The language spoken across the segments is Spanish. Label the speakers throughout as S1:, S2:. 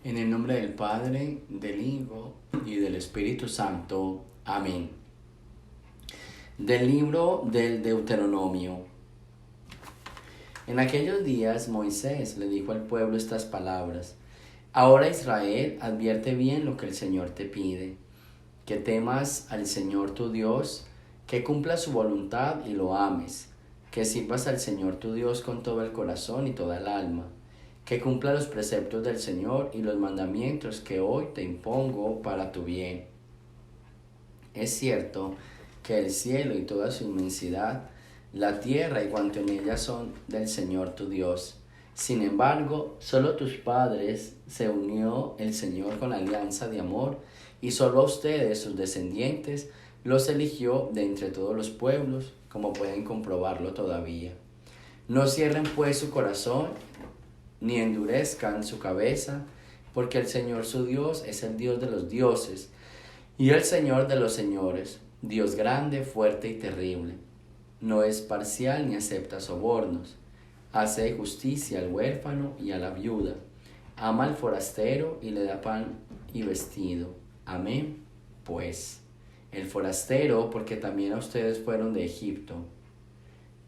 S1: En el nombre del Padre, del Hijo y del Espíritu Santo. Amén. Del libro del Deuteronomio. En aquellos días Moisés le dijo al pueblo estas palabras: Ahora Israel, advierte bien lo que el Señor te pide, que temas al Señor tu Dios, que cumplas su voluntad y lo ames, que sirvas al Señor tu Dios con todo el corazón y toda el alma, que cumpla los preceptos del Señor y los mandamientos que hoy te impongo para tu bien. Es cierto que el cielo y toda su inmensidad, la tierra y cuanto en ella son del Señor tu Dios. Sin embargo, solo tus padres se unió el Señor con alianza de amor, y solo a ustedes, sus descendientes, los eligió de entre todos los pueblos, como pueden comprobarlo todavía. No cierren pues su corazón, ni endurezcan su cabeza, porque el Señor su Dios es el Dios de los dioses y el Señor de los señores, Dios grande, fuerte y terrible. No es parcial ni acepta sobornos. Hace justicia al huérfano y a la viuda. Ama al forastero y le da pan y vestido. Amén. Pues, el forastero, porque también a ustedes fueron de Egipto.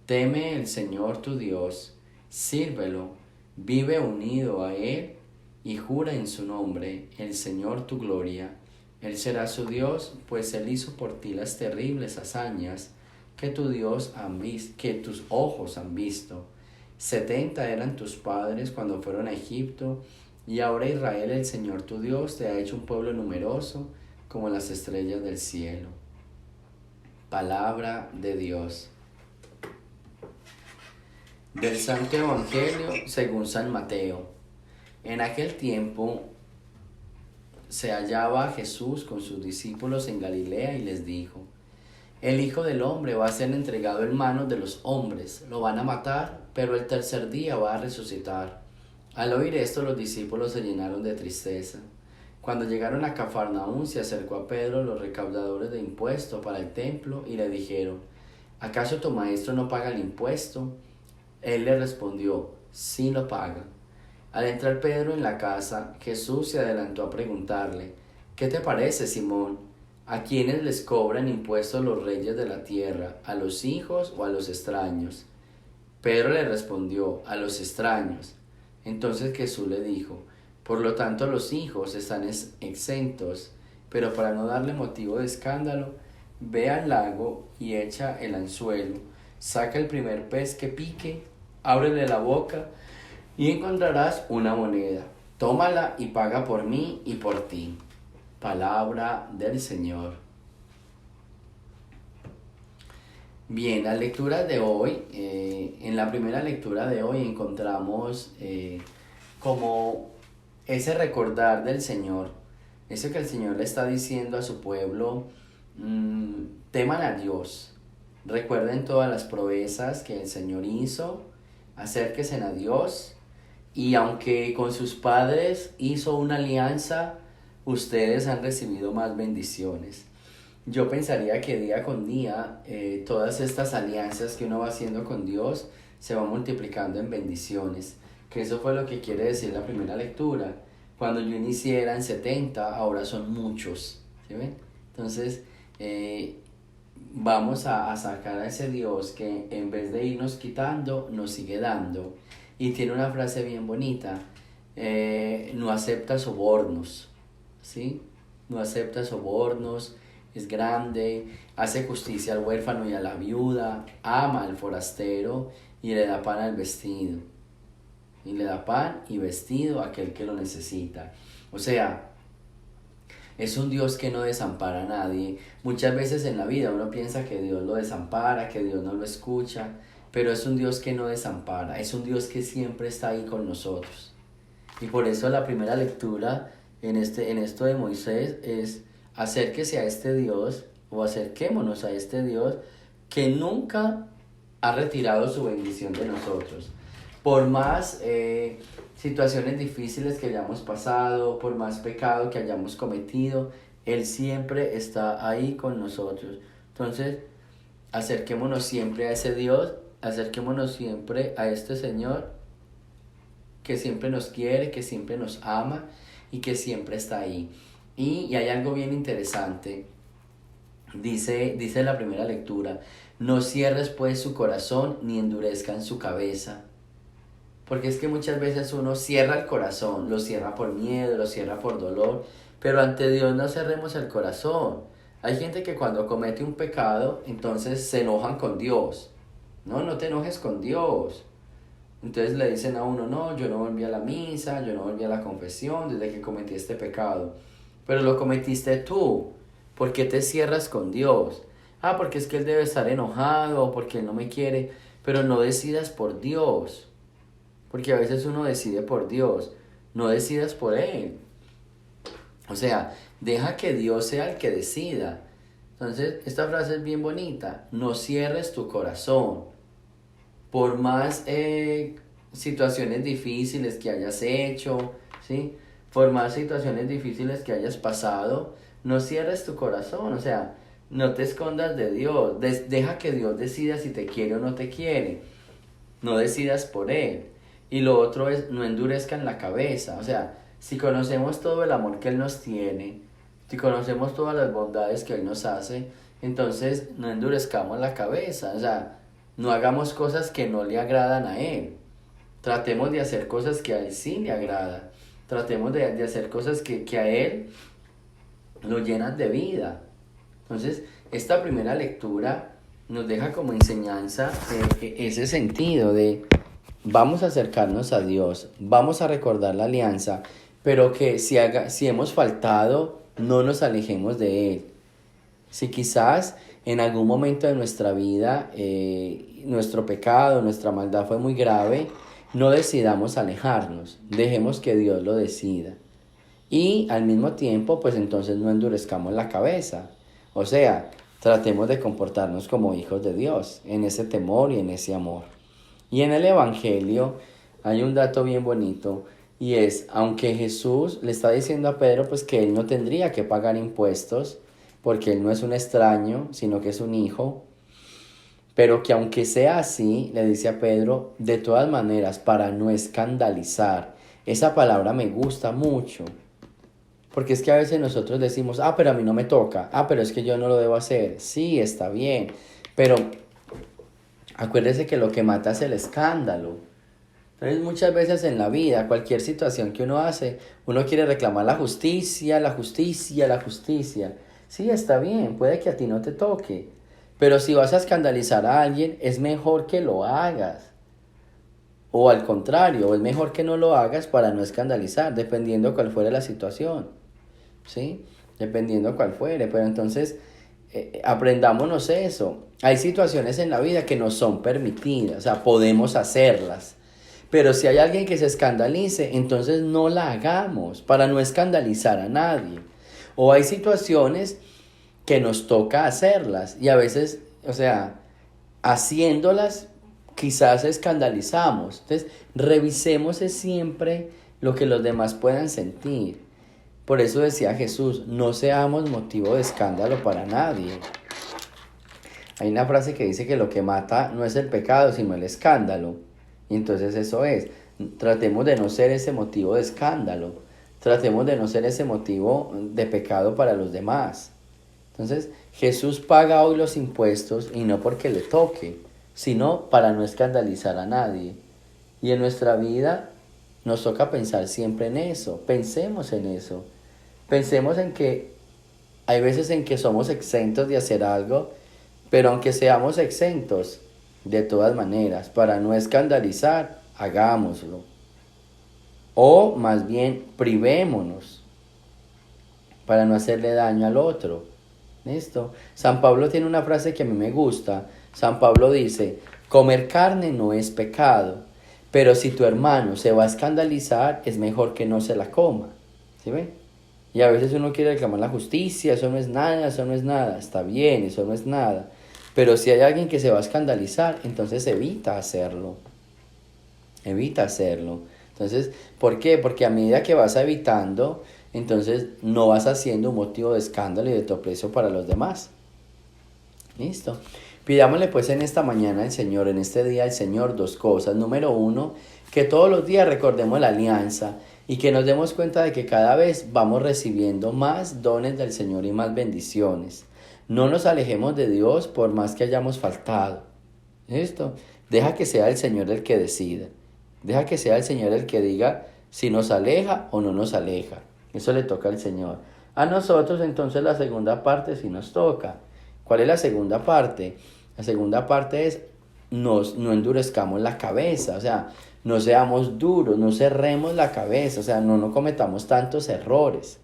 S1: Teme el Señor tu Dios, sírvelo, vive unido a Él y jura en su nombre, el Señor tu gloria. Él será su Dios, pues Él hizo por ti las terribles hazañas que que tus ojos han visto. 70 eran tus padres cuando fueron a Egipto, y ahora Israel, el Señor tu Dios, te ha hecho un pueblo numeroso como las estrellas del cielo. Palabra de Dios. Del Santo Evangelio según San Mateo. En aquel tiempo se hallaba Jesús con sus discípulos en Galilea y les dijo: El Hijo del Hombre va a ser entregado en manos de los hombres, lo van a matar, pero el tercer día va a resucitar. Al oír esto, los discípulos se llenaron de tristeza. Cuando llegaron a Cafarnaúm, se acercó a Pedro los recaudadores de impuestos para el templo y le dijeron: ¿Acaso tu maestro no paga el impuesto? Él le respondió: Sí lo paga. Al entrar Pedro en la casa, Jesús se adelantó a preguntarle: ¿Qué te parece, Simón? ¿A quiénes les cobran impuestos los reyes de la tierra, a los hijos o a los extraños? Pedro le respondió: A los extraños. Entonces Jesús le dijo: Por lo tanto los hijos están exentos, pero para no darle motivo de escándalo, ve al lago y echa el anzuelo, saca el primer pez que pique, ábrele la boca y encontrarás una moneda. Tómala y paga por mí y por ti. Palabra del Señor. Bien, las lecturas de hoy, en la primera lectura de hoy encontramos como ese recordar del Señor, eso que el Señor le está diciendo a su pueblo: teman a Dios, recuerden todas las proezas que el Señor hizo, acérquense a Dios, y aunque con sus padres hizo una alianza, ustedes han recibido más bendiciones. Yo pensaría que día con día todas estas alianzas que uno va haciendo con Dios se van multiplicando en bendiciones, que eso fue lo que quiere decir la primera lectura. Cuando yo inicié eran 70, ahora son muchos, ¿sí ven? Entonces vamos a sacar a ese Dios que en vez de irnos quitando, nos sigue dando. Y tiene una frase bien bonita: no acepta sobornos, ¿sí? No acepta sobornos, es grande, hace justicia al huérfano y a la viuda, ama al forastero y le da pan al vestido. Y le da pan y vestido a aquel que lo necesita. O sea, es un Dios que no desampara a nadie. Muchas veces en la vida uno piensa que Dios lo desampara, que Dios no lo escucha, pero es un Dios que no desampara, es un Dios que siempre está ahí con nosotros. Y por eso la primera lectura en esto de Moisés es: acérquese a este Dios, o acerquémonos a este Dios que nunca ha retirado su bendición de nosotros. Por más situaciones difíciles que hayamos pasado, por más pecado que hayamos cometido, Él siempre está ahí con nosotros. Entonces, acerquémonos siempre a ese Dios, acerquémonos siempre a este Señor que siempre nos quiere, que siempre nos ama y que siempre está ahí. Y hay algo bien interesante, dice la primera lectura: no cierres pues su corazón ni endurezcan su cabeza. Porque es que muchas veces uno cierra el corazón, lo cierra por miedo, lo cierra por dolor, pero ante Dios no cerremos el corazón. Hay gente que cuando comete un pecado, entonces se enojan con Dios. No, no te enojes con Dios. Entonces le dicen a uno: no, yo no volví a la misa, yo no volví a la confesión desde que cometí este pecado. Pero lo cometiste tú. ¿Por qué te cierras con Dios? Ah, porque es que Él debe estar enojado, o porque Él no me quiere. Pero no decidas por Dios. Porque a veces uno decide por Dios, no decidas por Él. O sea, deja que Dios sea el que decida. Entonces, esta frase es bien bonita: no cierres tu corazón. Por más situaciones difíciles que hayas hecho, ¿sí? Por más situaciones difíciles que hayas pasado, no cierres tu corazón. O sea, no te escondas de Dios. Deja que Dios decida si te quiere o no te quiere. No decidas por Él. Y lo otro es: no endurezcan la cabeza. O sea, si conocemos todo el amor que Él nos tiene, si conocemos todas las bondades que Él nos hace, entonces no endurezcamos la cabeza. O sea, no hagamos cosas que no le agradan a Él. Tratemos de hacer cosas que a Él sí le agradan. Tratemos de hacer cosas que a Él lo llenan de vida. Entonces, esta primera lectura nos deja como enseñanza ese sentido de: vamos a acercarnos a Dios, vamos a recordar la alianza, pero que si hemos faltado, no nos alejemos de Él. Si quizás en algún momento de nuestra vida nuestro pecado, nuestra maldad fue muy grave, no decidamos alejarnos, dejemos que Dios lo decida. Y al mismo tiempo, pues entonces no endurezcamos la cabeza. O sea, tratemos de comportarnos como hijos de Dios, en ese temor y en ese amor. Y en el Evangelio hay un dato bien bonito, y es: aunque Jesús le está diciendo a Pedro pues que él no tendría que pagar impuestos, porque él no es un extraño, sino que es un hijo, pero que aunque sea así, le dice a Pedro, de todas maneras, para no escandalizar. Esa palabra me gusta mucho, porque es que a veces nosotros decimos: ah, pero a mí no me toca, ah, pero es que yo no lo debo hacer. Sí, está bien, pero acuérdese que lo que mata es el escándalo. Entonces muchas veces en la vida, cualquier situación que uno hace, uno quiere reclamar la justicia, la justicia, la justicia. Sí, está bien, puede que a ti no te toque, pero si vas a escandalizar a alguien, es mejor que lo hagas. O al contrario, es mejor que no lo hagas para no escandalizar, dependiendo cuál fuera la situación. ¿Sí? Dependiendo cuál fuere. Pero entonces, aprendámonos eso. Hay situaciones en la vida que no son permitidas, o sea, podemos hacerlas. Pero si hay alguien que se escandalice, entonces no la hagamos para no escandalizar a nadie. O hay situaciones que nos toca hacerlas y a veces, o sea, haciéndolas quizás escandalizamos. Entonces, revisemos siempre lo que los demás puedan sentir. Por eso decía Jesús: no seamos motivo de escándalo para nadie. Hay una frase que dice que lo que mata no es el pecado, sino el escándalo. Y entonces eso es: tratemos de no ser ese motivo de escándalo. Tratemos de no ser ese motivo de pecado para los demás. Entonces, Jesús paga hoy los impuestos y no porque le toque, sino para no escandalizar a nadie. Y en nuestra vida nos toca pensar siempre en eso. Pensemos en eso. Pensemos en que hay veces en que somos exentos de hacer algo, pero aunque seamos exentos, de todas maneras, para no escandalizar, hagámoslo. O más bien, privémonos para no hacerle daño al otro. ¿Listo? San Pablo tiene una frase que a mí me gusta. San Pablo dice: comer carne no es pecado, pero si tu hermano se va a escandalizar, es mejor que no se la coma. ¿Sí ven? Y a veces uno quiere reclamar la justicia: eso no es nada, eso no es nada. Está bien, eso no es nada. Pero si hay alguien que se va a escandalizar, entonces evita hacerlo. Evita hacerlo. Entonces, ¿por qué? Porque a medida que vas evitando, entonces no vas haciendo un motivo de escándalo y de tropiezo para los demás. ¿Listo? Pidámosle pues en esta mañana al Señor, en este día al Señor, dos cosas. Número uno, que todos los días recordemos la alianza y que nos demos cuenta de que cada vez vamos recibiendo más dones del Señor y más bendiciones. No nos alejemos de Dios por más que hayamos faltado. ¿Listo? Deja que sea el Señor el que decida. Deja que sea el Señor el que diga si nos aleja o no nos aleja. Eso le toca al Señor. A nosotros entonces la segunda parte sí nos toca. ¿Cuál es la segunda parte? La segunda parte es no endurezcamos la cabeza, o sea, no seamos duros, no cerremos la cabeza, o sea, no cometamos tantos errores.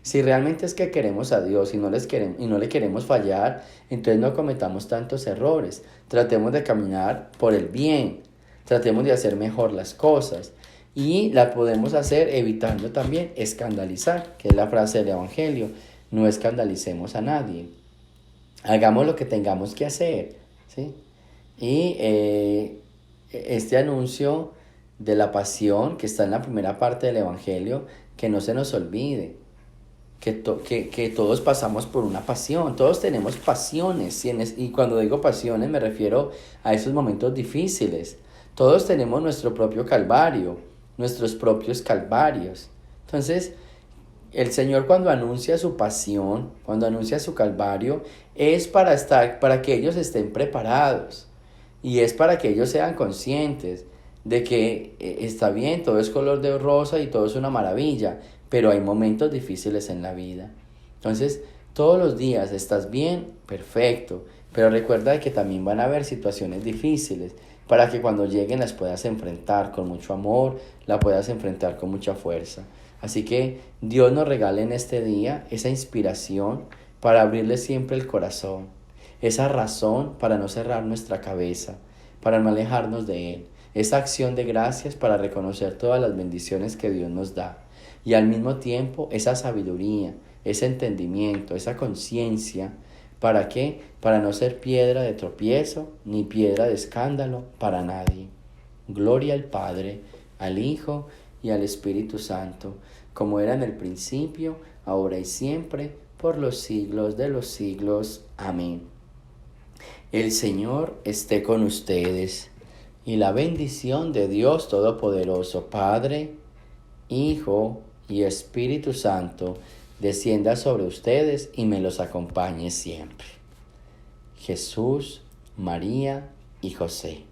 S1: Si realmente es que queremos a Dios y no le queremos fallar, entonces no cometamos tantos errores. Tratemos de caminar por el bien, tratemos de hacer mejor las cosas. Y la podemos hacer evitando también escandalizar, que es la frase del Evangelio. No escandalicemos a nadie. Hagamos lo que tengamos que hacer, ¿sí? Y este anuncio de la pasión que está en la primera parte del Evangelio, que no se nos olvide. Que todos pasamos por una pasión, todos tenemos pasiones, y cuando digo pasiones me refiero a esos momentos difíciles. Todos tenemos nuestro propio calvario, nuestros propios calvarios. Entonces, el Señor cuando anuncia su pasión, cuando anuncia su calvario, es para que ellos estén preparados, y es para que ellos sean conscientes de que está bien, todo es color de rosa y todo es una maravilla, pero hay momentos difíciles en la vida. Entonces, todos los días estás bien, perfecto, pero recuerda que también van a haber situaciones difíciles para que cuando lleguen las puedas enfrentar con mucho amor, la puedas enfrentar con mucha fuerza. Así que Dios nos regala en este día esa inspiración para abrirle siempre el corazón, esa razón para no cerrar nuestra cabeza, para no alejarnos de Él, esa acción de gracias para reconocer todas las bendiciones que Dios nos da. Y al mismo tiempo esa sabiduría, ese entendimiento, esa conciencia, ¿para qué? Para no ser piedra de tropiezo ni piedra de escándalo para nadie. Gloria al Padre, al Hijo y al Espíritu Santo, como era en el principio, ahora y siempre, por los siglos de los siglos. Amén. El Señor esté con ustedes, y la bendición de Dios Todopoderoso, Padre, Hijo y Espíritu Santo, descienda sobre ustedes y me los acompañe siempre. Jesús, María y José.